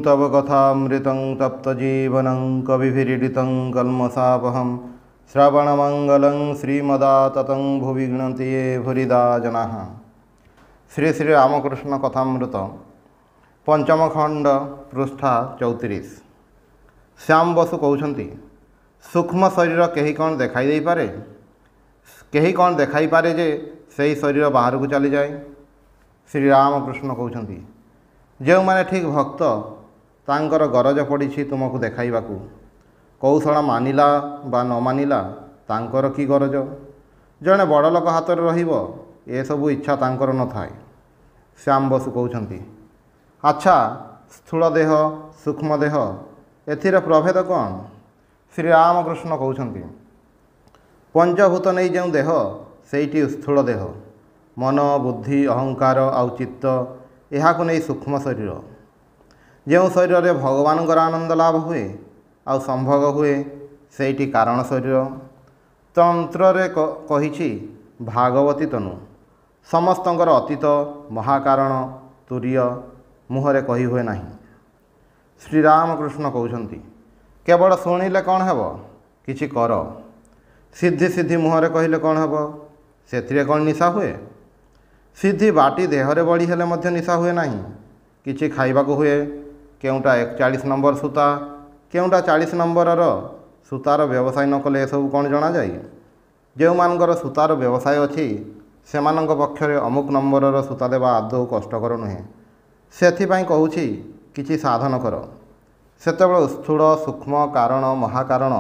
तव कथामृतं तप्तजीवनं कविभिरीडितं कल्मषापहं श्रवणमंगलं श्रीमदाततं भुवि गृह्णन्ति ये भूरिदा जनाः। श्री श्री रामकृष्ण कथामृत पंचम खंड पृष्ठा 34। श्याम बसु कहते सूक्ष्म शरीर कहीं कौन देखाई दे पारे, कहीं कौन देखाई पारे जे सही शरीर बाहर को चली जाए। श्री रामकृष्ण कहते जो माने ठीक भक्त तांकर गरज पड़ी तुमको देखाइबा कौशल मानिला बा न मानिला तांकर की गरज। जड़े बड़ लोक हाथ में रहिबो ये सबू इच्छा तांकर न थाए। श्याम बसु कहते अच्छा स्थूल देह सूक्ष्म देह एथिरे प्रभेद कौन। श्री रामकृष्ण कहते पंचभूत नहीं जो देह सेठी स्थूल देह, मन बुद्धि अहंकार आउ चित्त यहाँ नहीं सूक्ष्म शरीर। जो शरीर में भगवान आनंद लाभ हुए आउ संभोग हुए सेठी कारण शरीर। तंत्र कही भागवती तनु समस्तंकर अतीत महाकारण तुरीय मुहरे कही हुए नहीं। श्री रामकृष्ण कहते केवल शुणिले कौन हेब, किछि कर। सिद्धि सिद्धि मुहरे कहले कौन हेब, सेथिरे कौन निशा हुए। सिद्धि बाटी देहरे बड़ी हेले मध्य निशा हुए नहीं। किछि खाइबाकु हुए, केउटा 41 नंबर सूता केउटा 40 नंबर सूतार व्यवसाय न कले सब कौन जना जाए। जो मानकर सूतार व्यवसाय अच्छी सेमानंक पक्षरे अमुक नंबर सूता देवा आदौ कष्टकर नुहे। सेथिपाई कहूछि किछि साधन कर। सेतेबेले स्थूल सूक्ष्म कारण महाकारण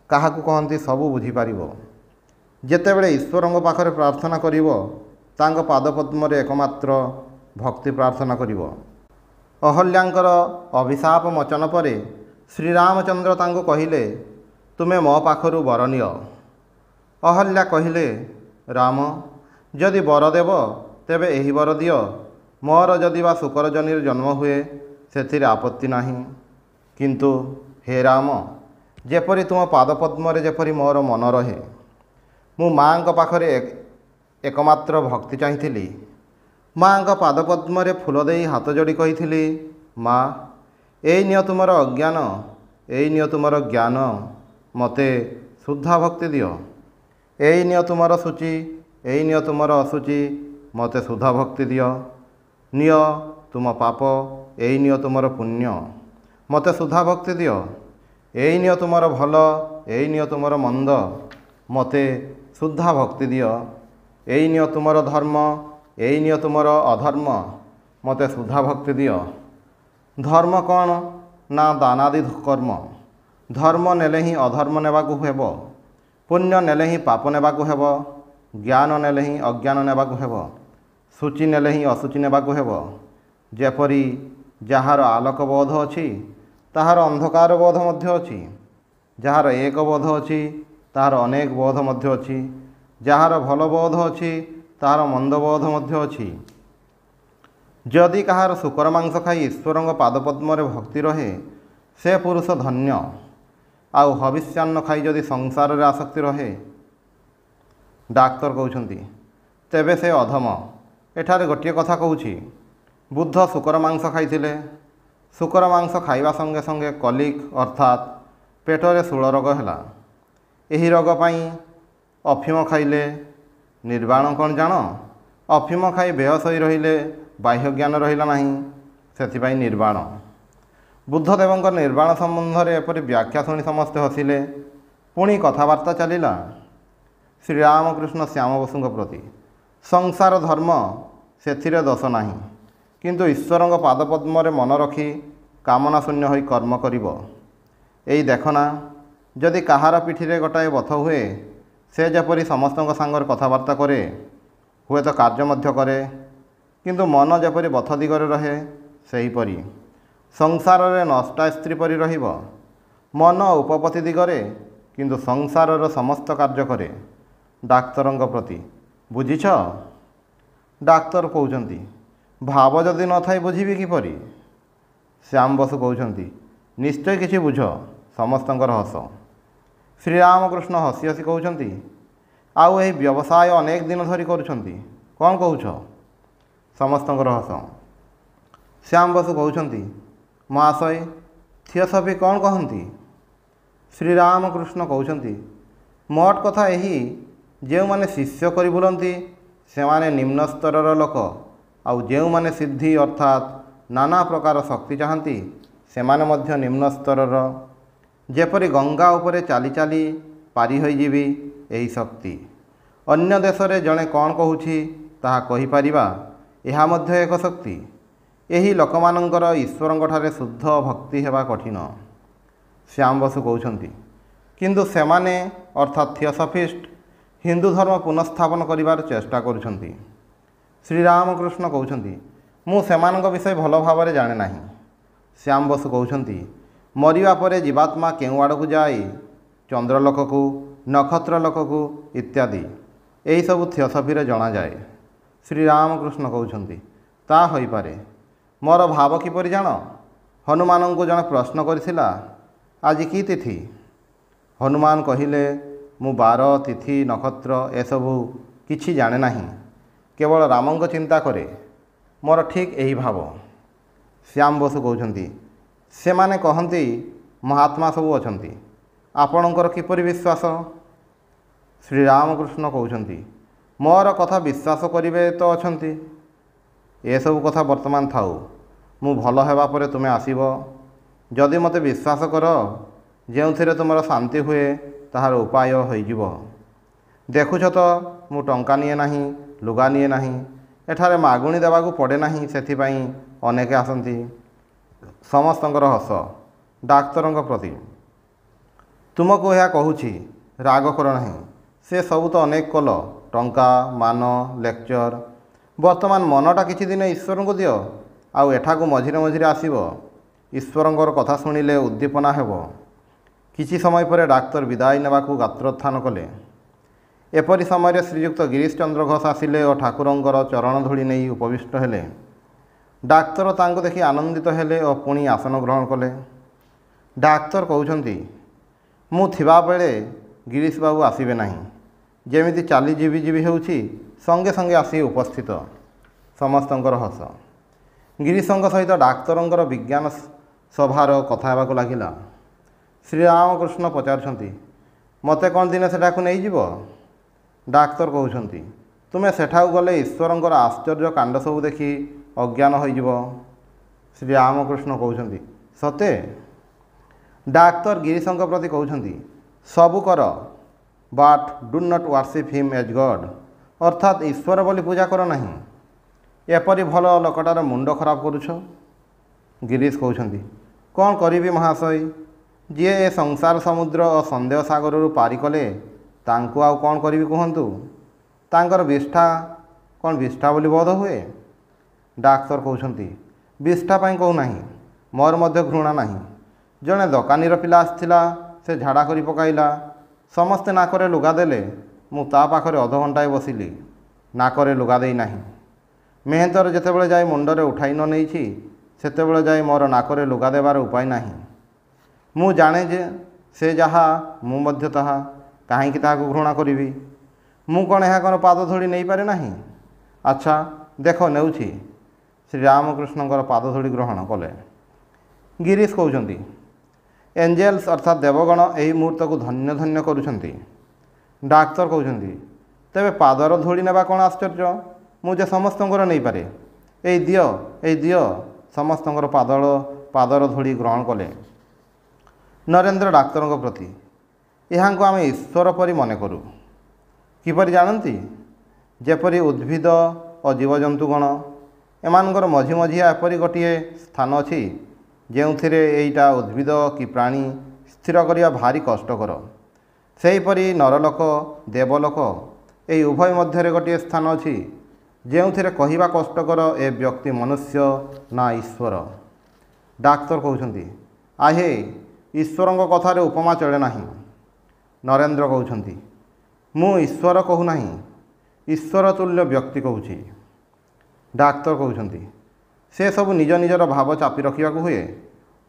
काहाकू कहती सबू बुझीपार। जेतेबेले ईश्वरंक पाखरे प्रार्थना करिवो तांक पादपद्मरे एकमात्र भक्ति प्रार्थना करिवो। अहल्याङ्कर अभिशाप मोचन परे श्रीरामचंद्र तांको कहिले तुमे मो पाखरु वर नियो। अहल्या कहिले राम जदि वर देव तेबे एही वर दियो। मोर जदि बा शुकर जनिर जन्म हुए सेथिरे आपत्ति नाही, किंतु हे राम जेपरि तुम पादपद्मरे जेपरि मोर मन रहे। मु माँक पाखरे एकमात्र भक्ति चाहिथिली। माँक पादपद्मरे फूल देई हाथ जोड़ी कही माँ एई नियो तुमर अज्ञान, एई नियो तुमर ज्ञान, मते शुद्धा भक्ति दियो। एई नियो तुमर सूचि, एई नियो तुमर असुचि, मते शुद्धा भक्ति दियो। नियो तुम पाप, एई नियो तुमर पुण्य, मते शुद्धा भक्ति दियो। एई नियो तुमर भल, एई नियो तुमर मंद, मते शुद्धा भक्ति दियो। एई नियो तुमर धर्म, एई नियो तुमर अधर्म, मते शुद्धा भक्ति दियो। धर्म कौन ना दानादि कर्म। धर्म नेले ही अधर्म नेबाकू हेब, पुण्य नेले ही पाप नेबाकू हेब, ज्ञान नेले ही अज्ञान नेबाकू हेब, सूचि नेले ही असुचि नेबाकू हेब। जेपरि जहार आलोक बोध अछि ताहार अंधकार बोध मध्य अछि, जहार एक बोध अछि ताहार अनेक बोध मध्य अछि, जहार भल बोध अछि ताहार मंद बोध मध्य अछि। जदि कहार शुकर मांस खाई ईश्वरंग पादपद्मरे भक्ति रहे से पुरुष धन्य। आउ हविष्यान्न खाई जदि संसार रे आसक्ति रहे। डाक्तर कहउछंती तेबे से अधम। एठारे गोटे कथा कहूछि बुद्ध शुकर मांस खाइथिले। शुकर मांस खाइबा संगे संगे कलिक अर्थात पेटरे शूल रोग हैला। एही रोग पाई अफिम खाइले निर्वाण कौन जान। अफिम खाई बेहोश होई रहिले बाह्य ज्ञान रहिला नहीं, सेथिपाई निर्वाण। बुद्धदेवंक निर्वाण संबंध में एपरी व्याख्या शुणी समस्ते हसिले। पुणी कथबार्ता चलिला। श्रीरामकृष्ण श्याम बसुंक प्रति संसार धर्म सेथिरे दोष नाही, किंतु ईश्वरंक पादपद्मरे मन रखी कामना शून्य होई कर्म करिवो। एई देखना जदि कहार पिठिरे गोटाए बथ हुए से जेपरि समस्तंक सांगर कथबार्ता करे, हुए तो कार्य मध्य करे, किंतु मन जेपरि बथ दिगरे रहे सेहीपरि संसार रे नष्टा स्त्री परि रहिबो। मन उपपति दिगरे किंतु संसारर समस्त कार्य करे। डाक्तरंक प्रति बुझिछ। डाक्तर कहउचंती भाव जदि न थाई बुझिबी किपरि। श्याम बसु कहउचंती निश्चय किछि बुझ, समस्तंकर हस। श्रीरामकृष्ण हसी हसी कहउचंती आउ एही व्यवसाय अनेक दिन धरी करुछंती, कौन कहउछ। समस्तंकर हस। श्याम बसु कहउछंती ମହାଶୟ, ଥିଓସଫି କ'ଣ କହନ୍ତି? ଶ୍ରୀରାମକୃଷ୍ଣ କହୁଛନ୍ତି, ମୋଟ କଥା ଏହି, ଯେଉଁମାନେ ଶିଷ୍ୟ କରି ବୁଲନ୍ତି ସେମାନେ ନିମ୍ନ ସ୍ତରର ଲୋକ, ଆଉ ଯେଉଁମାନେ ସିଦ୍ଧି ଅର୍ଥାତ୍ ନାନା ପ୍ରକାର ଶକ୍ତି ଚାହାନ୍ତି ସେମାନେ ମଧ୍ୟ ନିମ୍ନ ସ୍ତରର। ଯେପରି ଗଙ୍ଗା ଉପରେ ଚାଲି ଚାଲି ପାରି ହୋଇଯିବି ଏହି ଶକ୍ତି। ଅନ୍ୟ ଦେଶରେ ଜଣେ କ'ଣ କହୁଛି ତାହା କହିପାରିବା, ଏହା ମଧ୍ୟ ଏକ ଶକ୍ତି। ଏହି ଲୋକମାନଙ୍କର ଈଶ୍ୱରଙ୍କଠାରେ ଶୁଦ୍ଧ ଭକ୍ତି ହେବା କଠିନ। ଶ୍ୟାମ ବସୁ କହୁଛନ୍ତି, କିନ୍ତୁ ସେମାନେ ଅର୍ଥାତ୍ ଥିଓସଫିଷ୍ଟ ହିନ୍ଦୁ ଧର୍ମ ପୁନଃସ୍ଥାପନ କରିବାର ଚେଷ୍ଟା କରୁଛନ୍ତି। ଶ୍ରୀରାମକୃଷ୍ଣ କହୁଛନ୍ତି, ମୁଁ ସେମାନଙ୍କ ବିଷୟ ଭଲ ଭାବରେ ଜାଣେ ନାହିଁ। ଶ୍ୟାମ ବସୁ କହୁଛନ୍ତି, ମରିବା ପରେ ଜୀବାତ୍ମା କେଉଁ ଆଡ଼କୁ ଯାଏ, ଚନ୍ଦ୍ରଲୋକକୁ, ନକ୍ଷତ୍ରଲୋକକୁ ଇତ୍ୟାଦି, ଏହିସବୁ ଥିଓସଫିରେ ଜଣାଯାଏ। ଶ୍ରୀରାମକୃଷ୍ଣ କହୁଛନ୍ତି, ତା ହୋଇପାରେ। ମୋର ଭାବ କିପରି ଜାଣ? ହନୁମାନଙ୍କୁ ଜଣେ ପ୍ରଶ୍ନ କରିଥିଲା, ଆଜି କି ତିଥି? ହନୁମାନ କହିଲେ, ମୁଁ ବାର, ତିଥି, ନକ୍ଷତ୍ର ଏସବୁ କିଛି ଜାଣେ ନାହିଁ, କେବଳ ରାମଙ୍କ ଚିନ୍ତା କରେ। ମୋର ଠିକ୍ ଏହି ଭାବ। ଶ୍ୟାମ ବସୁ କହୁଛନ୍ତି, ସେମାନେ କହନ୍ତି ମହାତ୍ମା ସବୁ ଅଛନ୍ତି, ଆପଣଙ୍କର କିପରି ବିଶ୍ୱାସ? ଶ୍ରୀରାମକୃଷ୍ଣ କହୁଛନ୍ତି, ମୋର କଥା ବିଶ୍ୱାସ କରିବେ ତ ଅଛନ୍ତି। ଏସବୁ କଥା ବର୍ତ୍ତମାନ ଥାଉ, ମୁଁ ଭଲ ହେବା ପରେ ତୁମେ ଆସିବ। ଯଦି ମୋତେ ବିଶ୍ୱାସ କର, ଯେଉଁଥିରେ ତୁମର ଶାନ୍ତି ହୁଏ ତାହାର ଉପାୟ ହୋଇଯିବ। ଦେଖୁଛ ତ, ମୁଁ ଟଙ୍କା ନିଏ ନାହିଁ, ଲୁଗା ନିଏ ନାହିଁ, ଏଠାରେ ମାଗୁଣି ଦେବାକୁ ପଡ଼େ ନାହିଁ, ସେଥିପାଇଁ ଅନେକ ଆସନ୍ତି। ସମସ୍ତଙ୍କର ହସ। ଡାକ୍ତରଙ୍କ ପ୍ରତି, ତୁମକୁ ଏହା କହୁଛି, ରାଗ କର ନାହିଁ। ସେ ସବୁ ତ ଅନେକ କଲ, ଟଙ୍କା, ମାନ, ଲେକ୍ଚର। ବର୍ତ୍ତମାନ ମନଟା କିଛି ଦିନ ଈଶ୍ୱରଙ୍କୁ ଦିଅ, ଆଉ ଏଠାକୁ ମଝିରେ ମଝିରେ ଆସିବ। ଈଶ୍ୱରଙ୍କର କଥା ଶୁଣିଲେ ଉଦ୍ଦୀପନା ହେବ। କିଛି ସମୟ ପରେ ଡାକ୍ତର ବିଦାୟ ନେବାକୁ ଗାତ୍ରୋତ୍ଥାନ କଲେ। ଏପରି ସମୟରେ ଶ୍ରୀଯୁକ୍ତ ଗିରୀଶ ଚନ୍ଦ୍ର ଘୋଷ ଆସିଲେ ଓ ଠାକୁରଙ୍କର ଚରଣ ଧୂଳି ନେଇ ଉପବିଷ୍ଟ ହେଲେ। ଡାକ୍ତର ତାଙ୍କୁ ଦେଖି ଆନନ୍ଦିତ ହେଲେ ଓ ପୁଣି ଆସନ ଗ୍ରହଣ କଲେ। ଡାକ୍ତର କହୁଛନ୍ତି, ମୁଁ ଥିବାବେଳେ ଗିରୀଶ ବାବୁ ଆସିବେ ନାହିଁ। ଯେମିତି ଚାଲି ଯିବି ଯିବି ହେଉଛି, ସଙ୍ଗେ ସଙ୍ଗେ ଆସି ଉପସ୍ଥିତ। ସମସ୍ତଙ୍କର ହସ। ଗିରୀଶଙ୍କ ସହିତ ଡାକ୍ତରଙ୍କର ବିଜ୍ଞାନ ସଭାର କଥା ହେବାକୁ ଲାଗିଲା। ଶ୍ରୀରାମକୃଷ୍ଣ ପଚାରୁଛନ୍ତି, ମୋତେ କ'ଣ ଦିନେ ସେଠାକୁ ନେଇଯିବ? ଡାକ୍ତର କହୁଛନ୍ତି, ତୁମେ ସେଠାକୁ ଗଲେ ଈଶ୍ୱରଙ୍କର ଆଶ୍ଚର୍ଯ୍ୟ କାଣ୍ଡ ସବୁ ଦେଖି ଅଜ୍ଞାନ ହୋଇଯିବ। ଶ୍ରୀରାମକୃଷ୍ଣ କହୁଛନ୍ତି, ସତେ? ଡାକ୍ତର ଗିରୀଶଙ୍କ ପ୍ରତି କହୁଛନ୍ତି, ସବୁ କର, but do not worship him as god, ଅର୍ଥାତ୍ ଈଶ୍ୱର ବୋଲି ପୂଜା କର ନାହିଁ। ଏପରି ଭଲ ଲୋକଟାର ମୁଣ୍ଡ ଖରାପ କରୁଛ। ଗିରୀଶ କହୁଛନ୍ତି, କ'ଣ କରିବି ମହାଶୟ, ଯିଏ ଏ ସଂସାର ସମୁଦ୍ର ଓ ସନ୍ଦେହ ସାଗରରୁ ପାରି କଲେ ତାଙ୍କୁ ଆଉ କ'ଣ କରିବି କୁହନ୍ତୁ? ତାଙ୍କର ବିଷ୍ଠା କ'ଣ ବିଷ୍ଠା ବୋଲି ବୋଧ ହୁଏ? ଡାକ୍ତର କହୁଛନ୍ତି, ବିଷ୍ଠା ପାଇଁ କହୁନାହିଁ, ମୋର ମଧ୍ୟ ଘୃଣା ନାହିଁ। ଜଣେ ଦୋକାନୀର ପିଲା ଆସିଥିଲା, ସେ ଝାଡ଼ା କରି ପକାଇଲା। ସମସ୍ତେ ନାକରେ ଲୁଗା ଦେଲେ, ମୁଁ ତା ପାଖରେ ଅଧଘଣ୍ଟାଏ ବସିଲି, ନାକରେ ଲୁଗା ଦେଇ ନାହିଁ। ମେହେନ୍ତର ଯେତେବେଳେ ଯାଇ ମୁଣ୍ଡରେ ଉଠାଇ ନ ନେଇଛି, ସେତେବେଳେ ଯାଇ ମୋର ନାକରେ ଲୁଗା ଦେବାର ଉପାୟ ନାହିଁ। ମୁଁ ଜାଣେ ଯେ ସେ ଯାହା, ମୁଁ ମଧ୍ୟ ତାହା, କାହିଁକି ତାହାକୁ ଘୃଣା କରିବି? ମୁଁ କ'ଣ ଏହା କ'ଣ ପାଦ ଧୂଳି ନେଇପାରେ ନାହିଁ? ଆଚ୍ଛା ଦେଖ ନେଉଛି। ଶ୍ରୀରାମକୃଷ୍ଣଙ୍କର ପାଦ ଧୂଳି ଗ୍ରହଣ କଲେ। ଗିରୀଶ କହୁଛନ୍ତି, ଏଞ୍ଜେଲ୍ସ ଅର୍ଥାତ୍ ଦେବଗଣ ଏହି ମୁହୂର୍ତ୍ତକୁ ଧନ୍ୟ ଧନ୍ୟ କରୁଛନ୍ତି। ଡାକ୍ତର କହୁଛନ୍ତି, ତେବେ ପାଦର ଧୂଳି ନେବା କ'ଣ ଆଶ୍ଚର୍ଯ୍ୟ? ମୁଁ ଯେ ସମସ୍ତଙ୍କର ନେଇପାରେ। ଏଇ ଦିଅ। ସମସ୍ତଙ୍କର ପାଦର ଧୂଳି ଗ୍ରହଣ କଲେ। ନରେନ୍ଦ୍ର ଡାକ୍ତରଙ୍କ ପ୍ରତି, ଏହାଙ୍କୁ ଆମେ ଈଶ୍ୱର ପରି ମନେ କରୁ। କିପରି ଜାଣନ୍ତି? ଯେପରି ଉଦ୍ଭିଦ ଓ ଜୀବଜନ୍ତୁଗଣ, ଏମାନଙ୍କର ମଝି ମଝିଆ ଏପରି ଗୋଟିଏ ସ୍ଥାନ ଅଛି ଯେଉଁଥିରେ ଏଇଟା ଉଦ୍ଭିଦ କି ପ୍ରାଣୀ ସ୍ଥିର କରିବା ଭାରି କଷ୍ଟକର। ସେହିପରି ନରଲୋକ, ଦେବଲୋକ ଏହି ଉଭୟ ମଧ୍ୟରେ ଗୋଟିଏ ସ୍ଥାନ ଅଛି ଯେଉଁଥିରେ କହିବା କଷ୍ଟକର ଏ ବ୍ୟକ୍ତି ମନୁଷ୍ୟ ନା ଈଶ୍ୱର। ଡାକ୍ତର କହୁଛନ୍ତି, ଆହେ, ଈଶ୍ୱରଙ୍କ କଥାରେ ଉପମା ଚଳେ ନାହିଁ। ନରେନ୍ଦ୍ର କହୁଛନ୍ତି, ମୁଁ ଈଶ୍ୱର କହୁନାହିଁ, ଈଶ୍ୱର ତୁଲ୍ୟ ବ୍ୟକ୍ତି କହୁଛି। ଡାକ୍ତର କହୁଛନ୍ତି, ସେସବୁ ନିଜ ନିଜର ଭାବ ଚାପି ରଖିବାକୁ ହୁଏ,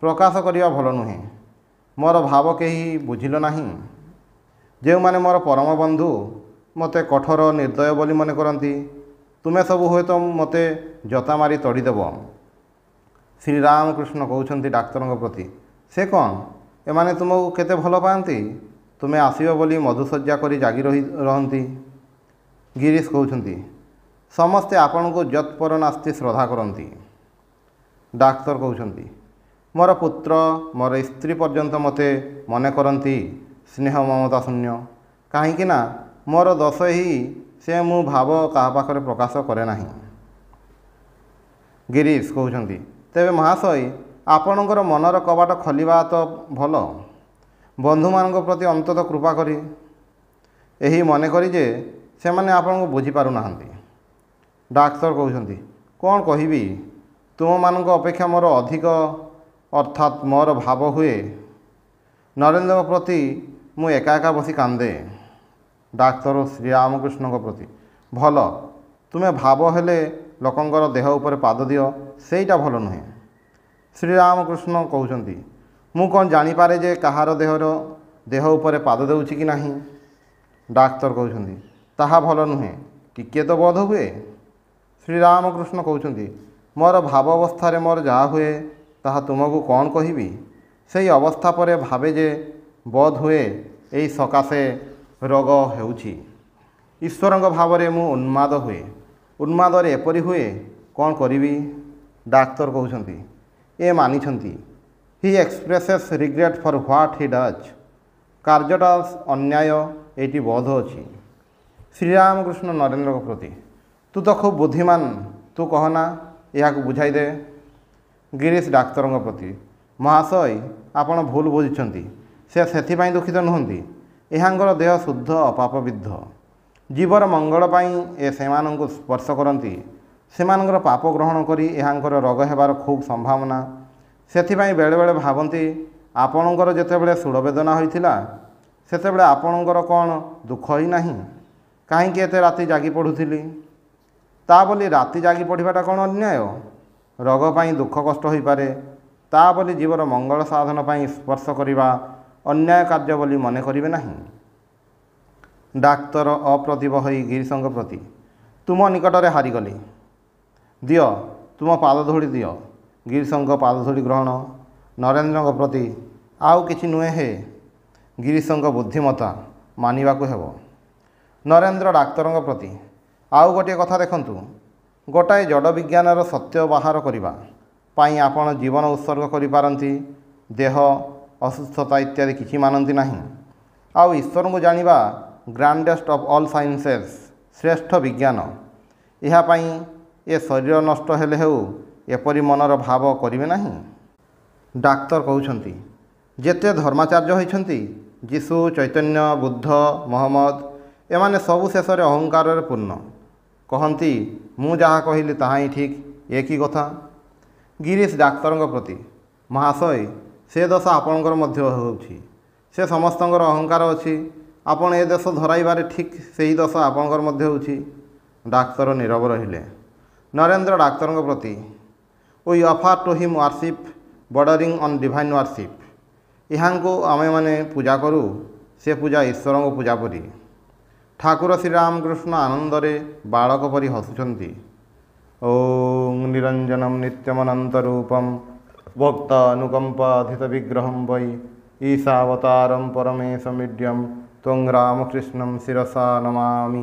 ପ୍ରକାଶ କରିବା ଭଲ ନୁହେଁ। ମୋର ଭାବ କେହି ବୁଝିଲ ନାହିଁ। ଯେଉଁମାନେ ମୋର ପରମ ବନ୍ଧୁ ମୋତେ କଠୋର ନିର୍ଦ୍ଦୟ ବୋଲି ମନେ କରନ୍ତି, ତୁମେ ସବୁ ହୁଏତ ମୋତେ ଜତା ମାରି ତଡ଼ିଦେବ। श्रीरामकृष्ण कहते डाक्तर प्रति से कौन एमाने तुमको केते भल पाती तुमे आसब बोली मधुशଯ୍ୟା करी जागी रहती। गिरीश कहते समस्ते आपण को यत्पर नास्ति श्रद्धा करती। डाक्तर कहते मोर पुत्र मोर स्त्री पर्यंत मते मने करती स्नेह ममता शून्य कहीं मोर दोष ही से मु भाव क्या पाखे प्रकाश करे ना। गिरीश कहते तेबे महाशय आपणकर मनर कबाट खोलिबा तो भल बंधु मान प्रति अंततः कृपा करी यही मन करी जे से माने आपन को बुझी पारु नाहंती। डाक्तर कहते कौन कहबी तुम मान अपेक्षा मोर अधिक अर्थात मोर भाव हुए नरेंद्र प्रति मु एका एका बसी कांदे। डाक्तर श्रीरामकृष्ण प्रति भल तुमे भाव हेले लोकंकर देह उपर पाद दियो सेटा भल नुहे। श्रीरामकृष्ण कहते मु कौन जानीपारे जे कहार देह उपर पाद देउछि कि नाही। डाक्तर कहते ताहा भल नुहे टिके तो बोध हुए। श्रीरामकृष्ण कहते मोर भाव अवस्था मोर जहाँ हुए ताहा तुमको कौन कहबी से अवस्था पर भावे जे बोध हुए यही सकाशे रोग हेउछि। ईश्वर भाव मु उन्माद हुए उन्माद एपरी हुए कौन करी। डाक्तर कहते ए मानिछंती he expresses regret for what he does कार्यटा अन्याय एटी बोध अच्छी। श्रीरामकृष्ण नरेंद्र प्रति तू तो खूब बुद्धिमान तू कहना यह बुझाई दे। गिरीश डाक्तर प्रति महाशय आपण भूल बुझिछंती से दुखित नुहंती यहाँ देह शुद्ध अपापविद्ध जीवर मंगल पाई ए सेमानंकु स्पर्श करती सेमानंकर पाप ग्रहण करी यहाँ रोग हेबार खूब संभावना सेथिपाई बेले बेले भावती आपणकर जेतेबेले सुड़वेदना होइथिला सेतेबेले आपणकर कौन दुख ही नहीं कहीं एते राति जागी पढ़ुथिली ता बोली राति जागी पढ़ाटा कौन अन्याय रोग पाई दुख कष्ट हो पारे ता बोली जीवर मंगल साधन पाई स्पर्श करवा अन्याय कार्य बोली मने करिवे नहीं। डाक्तर अप्रतिभ होई गिरीशंक प्रति तुम निकटरे हारिगली दियो तुम पादधूली दियो। गिरीशंक पादधूली ग्रहण नरेंद्र प्रति आउ किछि नुहे हे गिरीशंक बुद्धिमता मानिबाकु हेबो। नरेंद्र डाक्तर प्रति आउ गोटे कथा देखंतु गोटाए जड़ विज्ञानर सत्य बाहर करिबा पाई आपण जीवन उत्सर्ग करि पारंती देह असुस्थता इत्यादि किछि मानंती नहीं। आउ ईश्वर को जानिबा ग्रांडेस्ट ऑफ ऑल साइंसेस श्रेष्ठ विज्ञान यह पाई ए शरीर नष्ट हेले हेउ एपरी मनर भाव करिवे नहीं। डाक्तर कहउछंती जेते धर्माचार्य होइछंती जीशु चैतन्य बुद्ध मोहम्मद एमाने सबु शेष अहंकार पूर्ण कहती मु जहाँ कहली ताहा ही ठीक एक ही कथा। गिरीश डाक्तर प्रति महाशय से दशा आपणकर मध्य होउछि से समस्तंकर अहंकार अच्छी आपण ए देश धराइबारे ठीक से ही दशा आपणकर मध्य होउछि। डाक्तर नीरव रहिले। नरेंद्र डाक्तर प्रति we offer to him worship bordering on divine worship यहाँ को आमे माने पूजा करूँ से पूजा ईश्वर को पूजा परी। ठाकुर श्रीरामकृष्ण आनंदरे बालक परी हसुचंती। ओं निरंजनम नित्यमनंतरूपम भक्तानुकंपाधित विग्रहं वै ईशावतारं परमेशमीड्यं त्वं रामकृष्णं शिरसा नमामि।